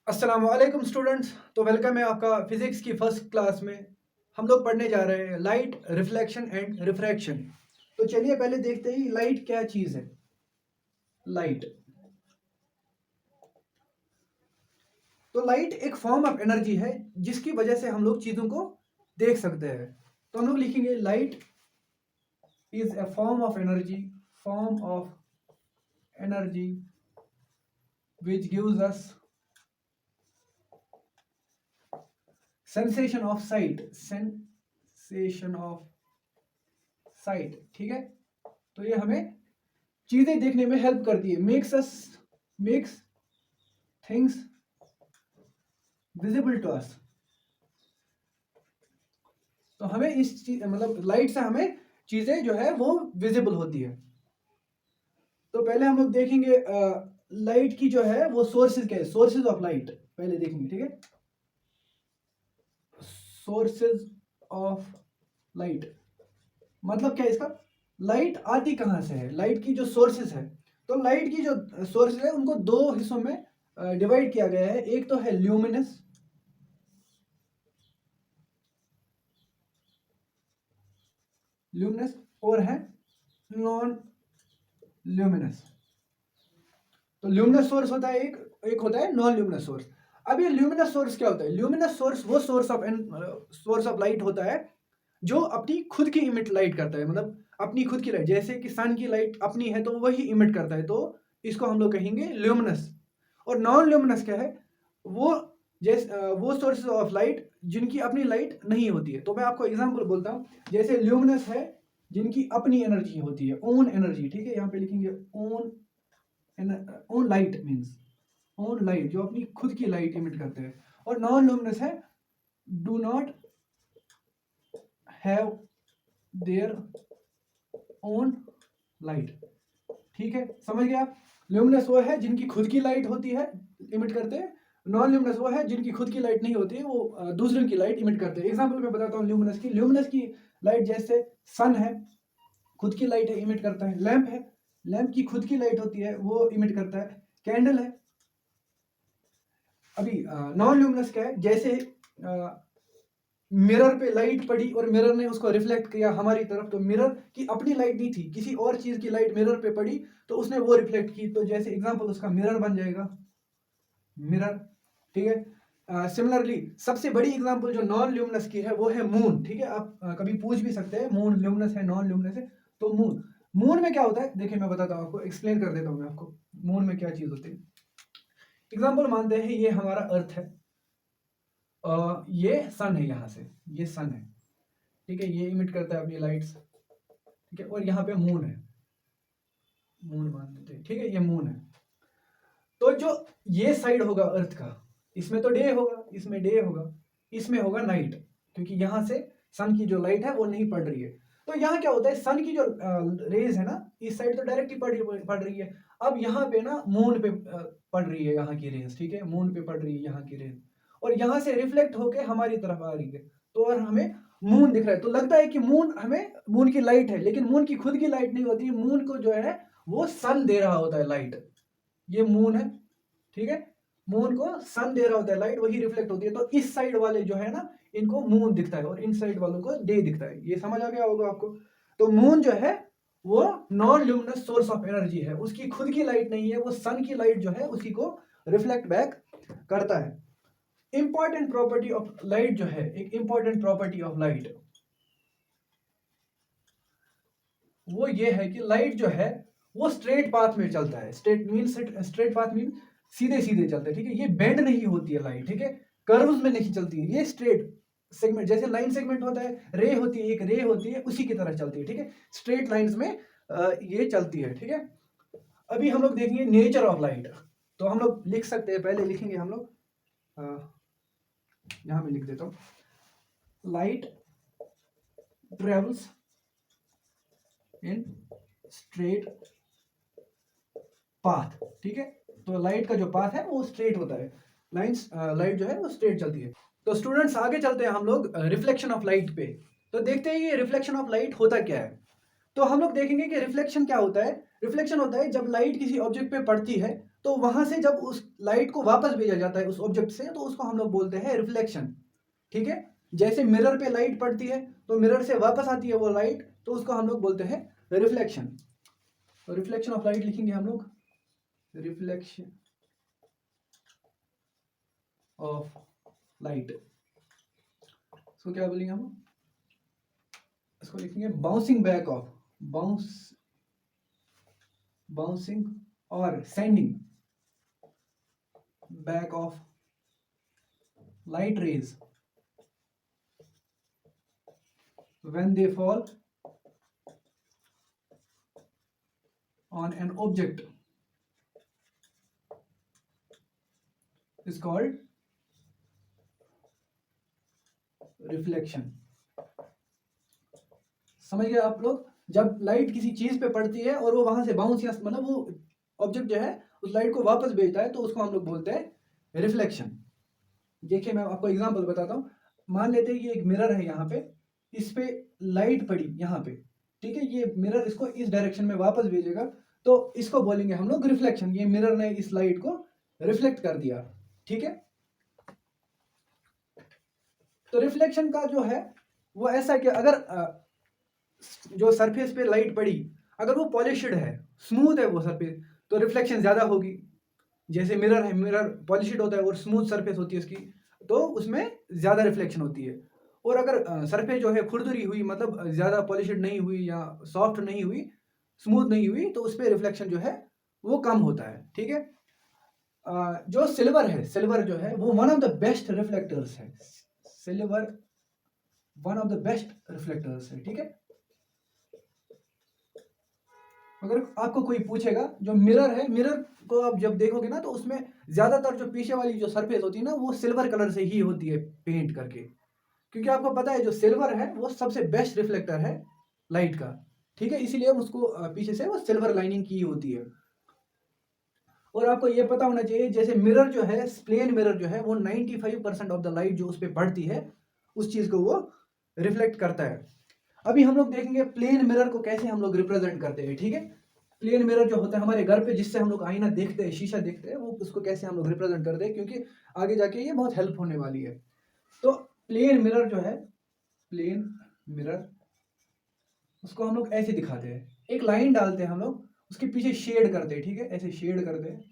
अस्सलाम वालेकुम स्टूडेंट्स। तो वेलकम है आपका फिजिक्स की फर्स्ट क्लास में। हम लोग पढ़ने जा रहे हैं लाइट, रिफ्लेक्शन एंड रिफ्रैक्शन। तो चलिए पहले देखते हैं लाइट क्या चीज़ है। लाइट, तो लाइट एक फॉर्म ऑफ एनर्जी है जिसकी वजह से हम लोग चीज़ों को देख सकते हैं। तो हम लोग लिखेंगे light is a form of energy, form of energy which gives us sensation of site, sensation of site. ठीक है, तो ये हमें चीजें देखने में हेल्प करती है। Makes things visible to us. तो हमें इस चीज मतलब लाइट से हमें चीजें जो है वो विजिबल होती है। तो पहले हम लोग देखेंगे लाइट की जो है वो सोर्सेज क्या है, सोर्सेज ऑफ लाइट पहले देखेंगे। ठीक है, सोर्सेज ऑफ लाइट मतलब क्या है इसका, लाइट आती कहाँ से है, लाइट की जो सोर्सेज है। तो लाइट की जो सोर्सेज है उनको दो हिस्सों में डिवाइड किया गया है। एक तो है ल्यूमिनस, ल्यूमिनस और है नॉन ल्यूमिनस। तो ल्यूमिनस सोर्स होता है एक, एक होता है नॉन ल्यूमिनस सोर्स। अब ये ल्यूमिनस सोर्स क्या होता है? ल्यूमिनस सोर्स वो सोर्स ऑफ लाइट होता है जो अपनी खुद की इमिट लाइट करता है, मतलब अपनी खुद की लाइट। जैसे कि सन की लाइट अपनी है तो वही इमिट करता है, तो इसको हम लोग कहेंगे ल्यूमिनस। और नॉन ल्यूमिनस क्या है? वो वो सोर्सेज ऑफ लाइट जिनकी अपनी लाइट नहीं होती है। तो मैं आपको एग्जांपल बोलता हूँ। जैसे ल्यूमिनस है जिनकी अपनी एनर्जी होती है, ओन एनर्जी। ठीक है, यहाँ पे लिखेंगे own light means own light, जो अपनी खुद की लाइट इमिट करते हैं। और नॉन ल्यूमिनस है do not have their own light. ठीक है, समझ गए आप? ल्यूमिनस वो है जिनकी खुद की लाइट होती है, इमिट करते हैं। नॉन ल्यूमिनस वो है जिनकी खुद की लाइट नहीं होती है, वो दूसरों की लाइट इमिट करते हैं। एग्जांपल मैं बताता हूँ ल्यूमिनस की लाइट। जैसे सन है, खुद की लाइट है, इमिट करता है। लैंप है, लैंप की खुद की लाइट होती है, वो इमिट करता है। कैंडल है। अभी नॉन ल्यूमिनस क्या है? जैसे मिरर पे लाइट पड़ी और मिरर ने उसको रिफ्लेक्ट किया हमारी तरफ, तो मिरर की अपनी लाइट नहीं थी, किसी और चीज की लाइट मिरर पे पड़ी तो उसने वो रिफ्लेक्ट की। तो जैसे एग्जांपल उसका मिरर बन जाएगा, मिरर। ठीक है, सिमिलरली सबसे बड़ी एग्जांपल जो नॉन ल्यूमिनस की है वो है मून। ठीक है, आप कभी पूछ भी सकते हैं मून ल्यूमिनस है नॉन ल्यूमिनस है। तो मून, मून में क्या होता है देखिए, मैं बताता हूँ आपको, एक्सप्लेन कर देता हूँ मैं आपको मून में क्या चीज होती है। एग्जाम्पल मानते हैं ये हमारा अर्थ है, ये सन है, यहाँ से ये सन है। ठीक है, ये इमिट करता है अपनी लाइट्स। ठीक है, और यहाँ पे मून है, मून मान लेते हैं। ठीक है, ये मून है। तो जो ये साइड होगा अर्थ का, इसमें तो डे होगा, इसमें डे होगा, इसमें होगा नाइट, क्योंकि यहाँ से सन की जो लाइट है वो नहीं पड़ रही है। तो यहाँ क्या होता है, सन की जो रेज है ना, इस साइड तो डायरेक्ट ही पड़ रही है। अब यहाँ पे ना मून पे पड़ रही है यहाँ की रेज। ठीक है, मून पे पड़ रही है यहाँ की रेज, और यहाँ से रिफ्लेक्ट होके हमारी तरफ आ रही है। तो और हमें मून दिख रहा है, तो लगता है कि मून, हमें मून की लाइट है, लेकिन मून की खुद की लाइट नहीं होती है। मून को जो है वो सन दे रहा होता है लाइट। ये मून है। ठीक है, मून को सन दे रहा होता है लाइट, वही रिफ्लेक्ट होती है। तो इस साइड वाले जो है ना, इनको मून दिखता है और इन साइड वालों को डे दिखता है। ये समझ आ गया होगा आपको? तो मून जो है वो non luminous source of energy है, उसकी खुद की लाइट नहीं है, वो सन की लाइट जो है उसी को रिफ्लेक्ट बैक करता है। इंपॉर्टेंट प्रॉपर्टी ऑफ लाइट जो है, एक इंपॉर्टेंट प्रॉपर्टी ऑफ लाइट वो ये है कि लाइट जो है वो स्ट्रेट पाथ में चलता है। स्ट्रेट पाथ मीन सीधे सीधे चलता है। ठीक है, ये बेंड नहीं होती है लाइट। ठीक है, कर्व्स में नहीं चलती है, ये स्ट्रेट सेगमेंट, जैसे लाइन सेगमेंट होता है, रे होती है, एक रे होती है, उसी की तरह चलती है। ठीक है, स्ट्रेट लाइंस में ये चलती है। ठीक है, अभी हम लोग देखेंगे नेचर ऑफ लाइट। तो हम लोग लिख सकते हैं, पहले लिखेंगे हम लोग, यहां मैं लिख देता हूं, light travels in straight path. ठीक है, तो लाइट का जो पाथ है वो स्ट्रेट होता है, लाइट जो है वो स्ट्रेट चलती है। तो स्टूडेंट्स आगे चलते हैं हम लोग रिफ्लेक्शन ऑफ लाइट पे। तो देखते हैं ये रिफ्लेक्शन ऑफ लाइट होता क्या है। तो हम लोग देखेंगे कि रिफ्लेक्शन क्या होता है। रिफ्लेक्शन होता है जब लाइट किसी ऑब्जेक्ट पे पड़ती है तो वहां से जब उस लाइट को वापस भेजा जाता है उस ऑब्जेक्ट से, तो उसको हम लोग बोलते हैं रिफ्लेक्शन। ठीक है, जैसे मिरर पे लाइट पड़ती है तो मिरर से वापस आती है वो लाइट, तो उसको हम लोग बोलते हैं रिफ्लेक्शन। तो रिफ्लेक्शन ऑफ लाइट लिखेंगे हम लोग, रिफ्लेक्शन ऑफ लाइट। इसको क्या बोलेंगे हम, इसको लिखेंगे बाउंसिंग बैक ऑफ, बाउंसिंग और sending back of light rays when they fall on an object is called reflection। समझ गए आप लोग, जब लाइट किसी चीज पे पड़ती है और वो वहां से बाउंस या मतलब वो ऑब्जेक्ट जो है उस लाइट को वापस भेजता है, तो उसको हम लोग बोलते हैं रिफ्लेक्शन। देखिए मैं आपको एग्जांपल बताता हूँ। मान लेते हैं कि एक मिरर है यहाँ पे, इस पे लाइट पड़ी यहाँ पे, ठीक है, ये मिरर इसको इस डायरेक्शन में वापस भेजेगा, तो इसको बोलेंगे हम लोग रिफ्लेक्शन। ये मिरर ने इस लाइट को रिफ्लेक्ट कर दिया। ठीक है, तो रिफ्लेक्शन का जो है वो ऐसा कि अगर जो सरफेस पे लाइट पड़ी अगर वो पॉलिश्ड है, स्मूथ है वो सरफेस, तो रिफ्लेक्शन ज्यादा होगी। जैसे मिरर है, मिरर पॉलिश्ड होता है और स्मूथ सरफेस होती है उसकी, तो उसमें ज्यादा रिफ्लेक्शन होती है। और अगर सरफेस जो है खुरदुरी हुई, मतलब ज्यादा पॉलिश्ड नहीं हुई या सॉफ्ट नहीं हुई, स्मूथ नहीं हुई, तो उस पर रिफ्लेक्शन जो है वो कम होता है। ठीक है, जो सिल्वर है, सिल्वर जो है वो one of the best reflectors है। Silver one of the best reflectors है। ठीक है, अगर आपको कोई पूछेगा जो मिरर है, मिरर को आप जब देखोगे ना तो उसमें ज्यादातर जो पीछे वाली जो सरफेस होती है ना वो सिल्वर कलर से ही होती है पेंट करके, क्योंकि आपको पता है जो सिल्वर है वो सबसे बेस्ट रिफ्लेक्टर है लाइट का। ठीक है, इसीलिए उसको पीछे से वो सिल्वर लाइनिंग की होती है। और आपको ये पता होना चाहिए जैसे मिरर जो है, प्लेन मिरर जो है वो 95% ऑफ द लाइट जो उस पर पड़ती है उस चीज को वो रिफ्लेक्ट करता है। अभी हम लोग देखेंगे प्लेन मिरर को कैसे हम लोग रिप्रेजेंट करते हैं। ठीक है, प्लेन मिरर जो होता है हमारे घर पे जिससे हम लोग आईना देखते हैं, शीशा देखते हैं, वो उसको कैसे हम लोग रिप्रेजेंट करते हैं, क्योंकि आगे जाके ये बहुत हेल्प होने वाली है। तो प्लेन मिरर जो है, प्लेन मिरर, उसको हम लोग ऐसे दिखाते हैं, एक लाइन डालते हैं हम लोग, उसके पीछे शेड करते हैं। ठीक है, ऐसे शेड करते हैं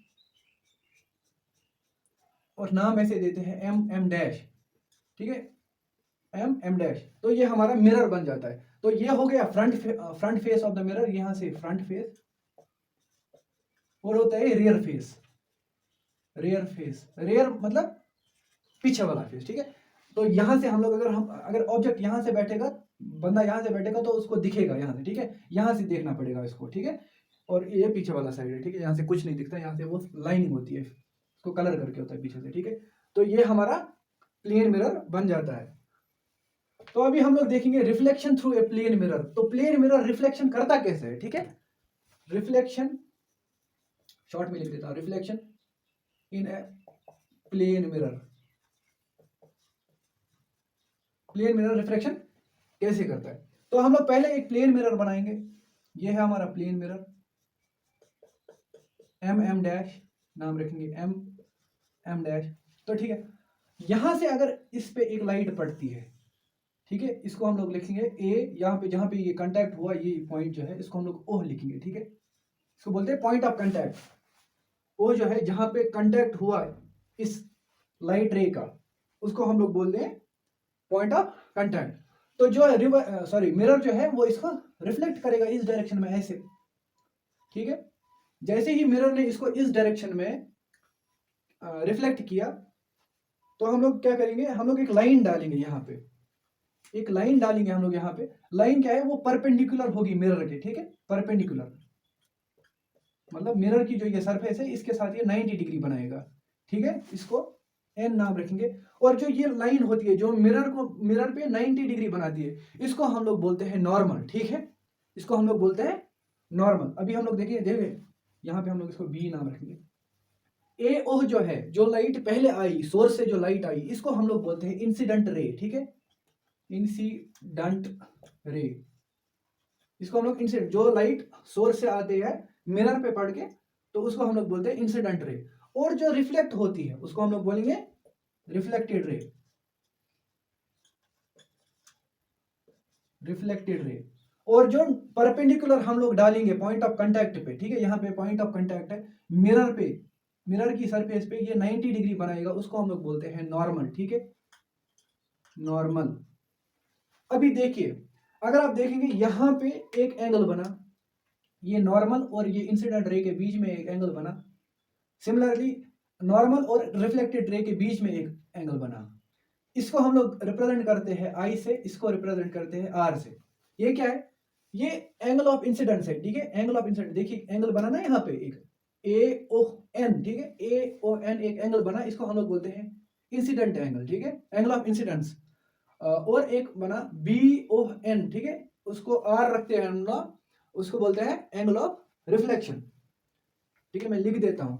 और नाम ऐसे देते हैं एम एम डैश। ठीक है, एम एम डैश, तो ये हमारा मिरर बन जाता है। तो ये हो गया front face of the mirror, यहां से फ्रंट फेस, और होता है rear face. Rear face, rear मतलब पीछे वाला फेस। ठीक है, तो यहां से हम लोग अगर ऑब्जेक्ट यहां से बैठेगा, बंदा यहां से बैठेगा तो उसको दिखेगा यहां से। ठीक है, यहां से देखना पड़ेगा इसको। ठीक है, और ये पीछे वाला साइड है। ठीक है, यहाँ से कुछ नहीं दिखता, यहाँ से वो लाइनिंग होती है, इसको कलर करके होता है पीछे से। ठीक है, तो ये हमारा प्लेन मिरर बन जाता है। तो अभी हम लोग देखेंगे reflection through a plane mirror. तो प्लेन मिरर रिफ्लेक्शन करता कैसे है। ठीक है, रिफ्लेक्शन शॉर्ट में लिख देता हूं, reflection in a plane mirror. Plane mirror reflection कैसे करता है, तो हम लोग पहले एक प्लेन मिरर बनाएंगे। ये है हमारा plane mirror, M M dash नाम रखेंगे, एम एम डैश। तो ठीक है, यहां से अगर इस पे एक लाइट पड़ती है, ठीक है, इसको हम लोग लिखेंगे ए, यहाँ पे जहां पे ये कांटेक्ट हुआ, ये पॉइंट जो है इसको हम लोग ओह लिखेंगे। ठीक है, इसको बोलते हैं पॉइंट ऑफ कांटेक्ट। ओ जो है जहां पे कांटेक्ट हुआ इस लाइट रे का, उसको हम लोग बोलते हैं पॉइंट ऑफ कांटेक्ट। तो जो मिरर जो है वो इसको रिफ्लेक्ट करेगा इस डायरेक्शन में ऐसे। ठीक है, जैसे ही मिरर ने इसको इस डायरेक्शन में रिफ्लेक्ट किया, तो हम लोग क्या करेंगे, हम लोग एक लाइन डालेंगे यहाँ पे, एक लाइन डालेंगे हम लोग यहाँ पे। लाइन क्या है, वो परपेंडिकुलर होगी मिरर के। ठीक है, परपेंडिकुलर मतलब मिरर की जो ये सरफेस है इसके साथ ये 90 डिग्री बनाएगा। ठीक है, इसको एन नाम रखेंगे। और जो ये लाइन होती है जो मिरर पे 90 डिग्री बनाती है, इसको हम लोग बोलते हैं नॉर्मल। ठीक है, इसको हम लोग बोलते हैं नॉर्मल। अभी हम लोग देखिए यहाँ पे हम लोग इसको बी नाम रखेंगे। ए ओह जो है, जो लाइट पहले आई, सोर्स से जो लाइट आई, इसको हम लोग बोलते हैं इंसिडेंट रे। ठीक है, इंसिडेंट रे, इसको हम लोग इंसिडेंट, जो लाइट सोर्स से आते हैं मिरर पे पड़ के तो उसको हम लोग बोलते हैं इंसिडेंट रे। और जो रिफ्लेक्ट होती है उसको हम लोग बोलेंगे रिफ्लेक्टेड रे। रिफ्लेक्टेड रे। और जो परपेंडिकुलर हम लोग डालेंगे पॉइंट ऑफ कांटेक्ट पे, ठीक है, यहाँ पे पॉइंट ऑफ कांटेक्ट है मिरर पे, मिरर की सरफेस पे ये 90 डिग्री बनाएगा, उसको हम लोग बोलते हैं नॉर्मल। ठीक है, नॉर्मल। अभी देखिए, अगर आप देखेंगे यहां पे एक एंगल बना, ये नॉर्मल और ये इंसिडेंट रे के बीच में एक एंगल बना। सिमिलरली नॉर्मल और रिफ्लेक्टेड रे के बीच में एक एंगल बना। इसको हम लोग रिप्रेजेंट करते हैं आई से, इसको रिप्रेजेंट करते हैं आर से। ये क्या है? ये एंगल ऑफ इंसिडेंस है। ठीक है, एंगल ऑफ इंसिडेंस, देखिए एंगल बना ना यहाँ पे एक ए ओ एन। ठीक है, ए ओ एन एक एंगल बना, इसको हम लोग बोलते हैं इंसिडेंट एंगल। ठीक है, एंगल ऑफ इंसिडेंस। और एक बना बी ओ एन, ठीक है, उसको आर रखते हैं हम लोग, उसको बोलते हैं एंगल ऑफ रिफ्लेक्शन। ठीक है, मैं लिख देता हूं,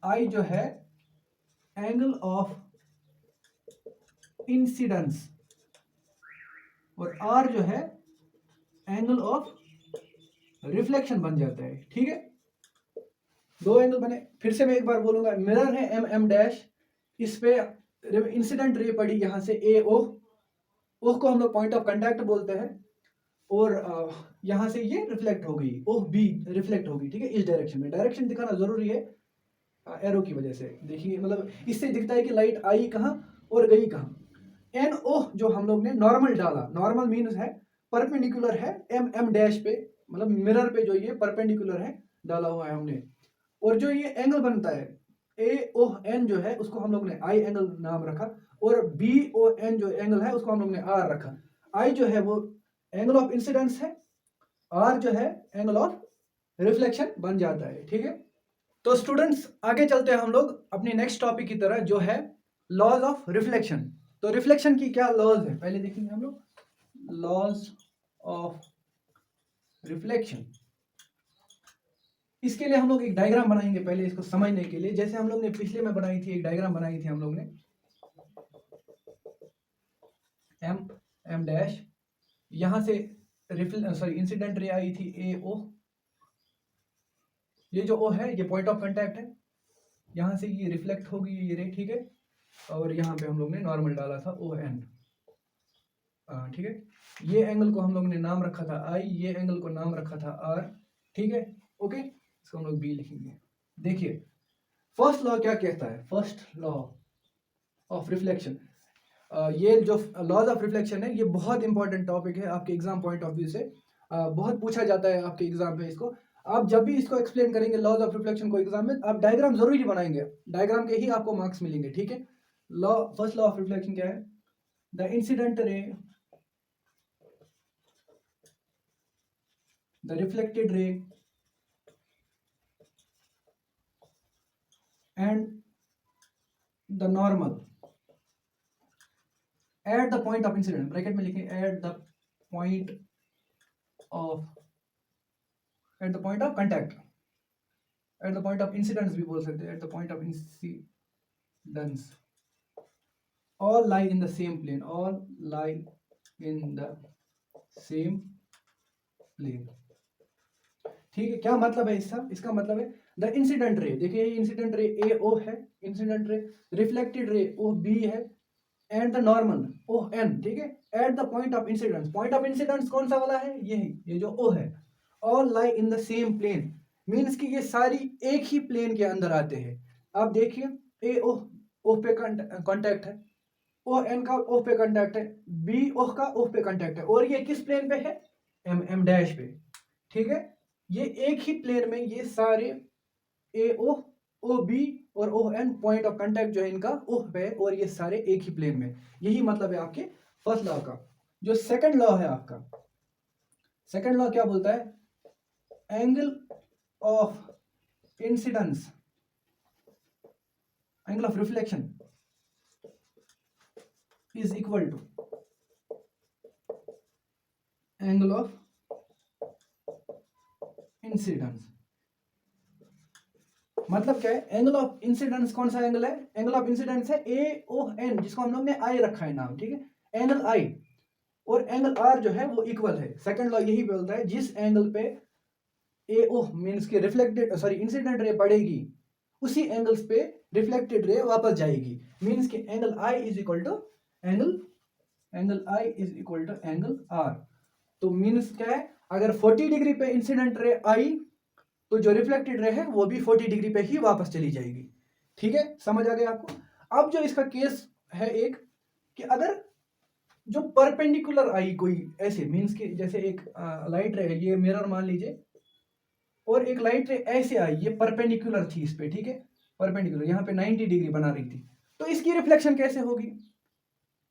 आई जो है एंगल ऑफ इंसिडेंस और आर जो है एंगल ऑफ रिफ्लेक्शन बन जाता है। ठीक है, दो एंगल बने। फिर से मैं एक बार बोलूंगा, मिरर है एम एम डैश, इस पे इंसिडेंट रे पड़ी यहां से ए ओ, को हम लोग पॉइंट ऑफ कांटेक्ट बोलते हैं, और यहां से ये रिफ्लेक्ट हो गई, ओह बी रिफ्लेक्ट होगी। ठीक है, इस डायरेक्शन में, डायरेक्शन दिखाना जरूरी है एरो की वजह से। देखिए मतलब इससे दिखता है कि लाइट आई कहां और गई कहां। एन ओ जो हम लोग ने नॉर्मल डाला, नॉर्मल मीन्स है परपेंडिकुलर है एम एम डैश पे, मतलब मिरर पे जो ये परपेंडिकुलर है डाला हुआ है हमने। और जो ये एंगल बनता है ए ओ एन जो है, उसको हम लोग ने आई एंगल नाम रखा, और बी ओ एन जो एंगल है उसको हम लोग ने आर रखा। आई जो है वो एंगल ऑफ इंसिडेंस है, आर जो है एंगल ऑफ रिफ्लेक्शन बन जाता है। ठीक है, तो स्टूडेंट्स आगे चलते हैं हम लोग अपनी नेक्स्ट टॉपिक की तरह, जो है लॉज ऑफ रिफ्लेक्शन। तो रिफ्लेक्शन की क्या लॉज है पहले देखेंगे हम लोग, लॉज ऑफ रिफ्लेक्शन। इसके लिए हम लोग एक डायग्राम बनाएंगे पहले इसको समझने के लिए, जैसे हम लोग ने पिछले में बनाई थी, एक डायग्राम बनाई थी हम लोग ने, एम एम डैश, यहां से इंसिडेंट रे आई थी ए ओ, ये जो ओ है ये पॉइंट ऑफ कांटेक्ट है, यहां से ये रिफ्लेक्ट होगी ये रे। ठीक है, और यहाँ पे हम लोग ने नॉर्मल डाला था ओ एन। ठीक है, ये एंगल को हम लोग ने नाम रखा था आई, ये एंगल को नाम रखा था आर। ठीक है, ओके, इसको हम लोग बी लिखेंगे। देखिए फर्स्ट लॉ क्या कहता है, फर्स्ट लॉ ऑफ रिफ्लेक्शन। ये जो लॉज ऑफ रिफ्लेक्शन है ये बहुत इंपॉर्टेंट टॉपिक है आपके एग्जाम पॉइंट ऑफ व्यू से, बहुत पूछा जाता है आपके एग्जाम में इसको। आप जब भी इसको एक्सप्लेन करेंगे लॉज ऑफ रिफ्लेक्शन को एग्जाम में, आप डायग्राम जरूरी बनाएंगे, डायग्राम के ही आपको मार्क्स मिलेंगे। ठीक है, law, first law of reflection क्या है, the incident ray, the reflected ray and the normal at the point of incident, bracket में लिखें eight the point of, eight the point of contact, eight the point of incidence भी बोल सकते हैं, eight the point of incidence, all lie in the same plane, all lie in the same plane। ठीक है, क्या मतलब है इसका, इसका मतलब है द इंसिडेंट रे, देखिए ये इंसिडेंट रे ए ओ है, incident ray, reflected ray O B है, and the normal O N. ठीक है, at the point of incidence, point of incidence कौन सा वाला है, ये जो ओ है, all lie in the same plane, means कि ये सारी एक ही प्लेन के अंदर आते हैं। आप देखिए ए ओ पे कांटेक्ट है, ओ एन का ओ पे कांटेक्ट है, बी ओ का ओ पे कांटेक्ट है, और ये किस प्लेन पे है, एम एम डैश पे। ठीक है, ये एक ही प्लेन में ये सारे ए ओ बी और O N point of contact जो है इनका ओ पे, और ये सारे एक ही प्लेन में। यही मतलब है आपके फर्स्ट लॉ का। जो सेकंड लॉ है आपका, सेकंड लॉ क्या बोलता है, angle of incidence, angle of reflection is equal to angle of incidence। मतलब क्या है, एंगल ऑफ इंसिडेंस कौन सा एंगल है, एंगल ऑफ इंसिडेंस है ए ओ एन, जिसको हम लोग ने आई रखा है नाम। ठीक है, एंगल आई और एंगल आर जो है वो इक्वल है। सेकंड लॉ यही बोलता है जिस एंगल पे ए ओ मीन्स कि रिफ्लेक्टेड सॉरी इंसिडेंट रे पड़ेगी उसी एंगल्स पे रिफ्लेक्टेड रे वापस जाएगी। मीन्स कि angle i is equal to angle i is equal to angle r. तो मीन्स क्या है, अगर 40 डिग्री पे इंसिडेंट रे आई तो जो रिफ्लेक्टेड रे है वो भी 40 डिग्री पे ही वापस चली जाएगी। ठीक है, समझ आ गया आपको। अब जो इसका केस है एक, कि अगर जो परपेंडिकुलर आई कोई ऐसे, मीन्स कि जैसे एक लाइट रे है, ये मिरर मान लीजिए, और एक लाइट रे ऐसे आई, ये परपेंडिकुलर थी इस पे, ठीक है, परपेंडिकुलर यहाँ पे 90 डिग्री बना रही थी, तो इसकी रिफ्लेक्शन कैसे होगी?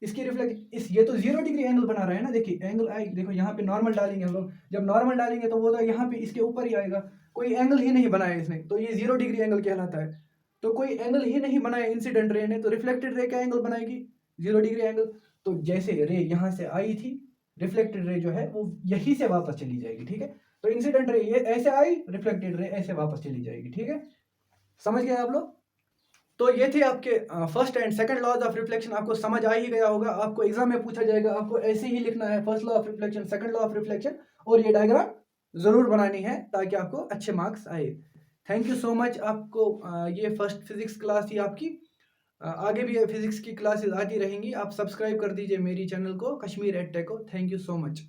इसकी रिफ्लेक्ट इस ये तो 0 डिग्री एंगल बना रहा है ना। देखिए एंगल आई, देखो यहाँ पे नॉर्मल डालेंगे हम लोग, जब नॉर्मल डालेंगे तो वो तो यहाँ पे इसके ऊपर ही आएगा, कोई एंगल ही नहीं बनाया इसने, तो ये 0 डिग्री एंगल कहलाता है। तो कोई एंगल ही नहीं बनाया इंसिडेंट रे ने, तो रिफ्लेक्टेड रे क्या एंगल बनाएगी? 0 डिग्री एंगल। तो जैसे रे यहाँ से आई थी, रिफ्लेक्टेड रे जो है वो यहीं से वापस चली जाएगी। ठीक है, तो इंसिडेंट रे ये ऐसे आई, रिफ्लेक्टेड रे ऐसे वापस चली जाएगी। ठीक है, समझ गए आप लोग? तो ये थे आपके first and second laws of reflection. आपको समझ आ ही गया होगा, आपको एग्जाम में पूछा जाएगा, आपको ऐसे ही लिखना है, first law of reflection, second law of reflection, और ये डायग्राम जरूर बनानी है ताकि आपको अच्छे मार्क्स आए। Thank you so much. आपको ये फर्स्ट फिजिक्स क्लास थी आपकी, आगे भी फिजिक्स की क्लासेस आती रहेंगी। आप सब्सक्राइब कर दीजिए मेरी चैनल को, कश्मीर एड टेक को। Thank you so much.